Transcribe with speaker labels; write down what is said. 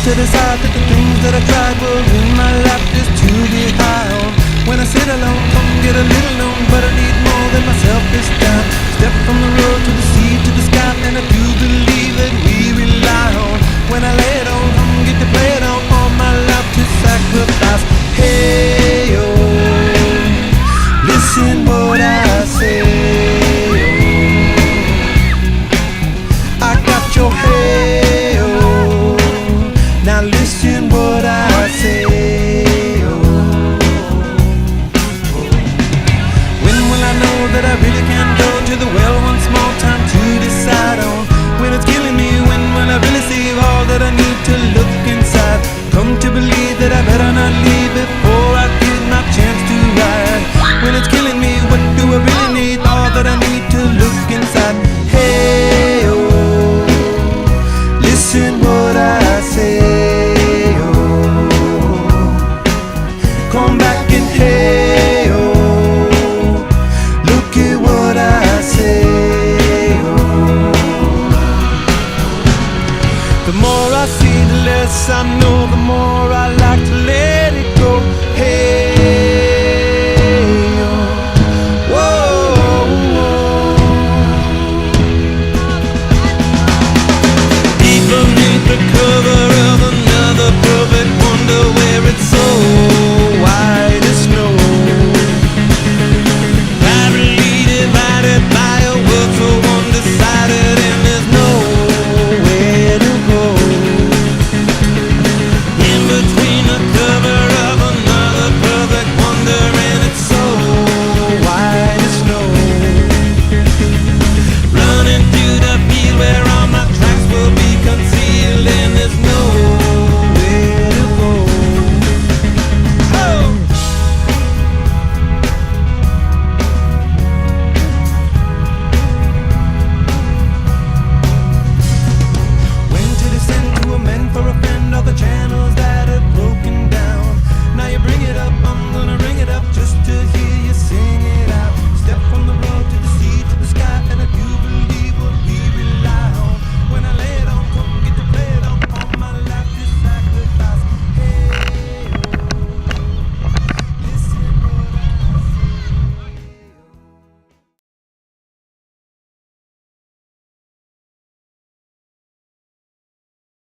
Speaker 1: to decide that the things that I tried were in my life just to be high on. When I sit alone, come get a little known, but I need more than myself this time. Step from the road to the sea to the sky, and I do believe that we rely on. When I lay it on, come get to play it on, all my life to sacrifice. Hey, oh, listen what I say. Oh, I got your hey, oh, now listen what I say. That I really can't go to the well once more time to decide on. When it's killing me, when will I really see all that I need to look inside? Come to believe that I better not leave before I get my chance to ride. When it's killing me, what do I really need? All that I need to look inside. Hey, oh, listen what I say. Oh, come back and hey, oh, the more I see, the less I know.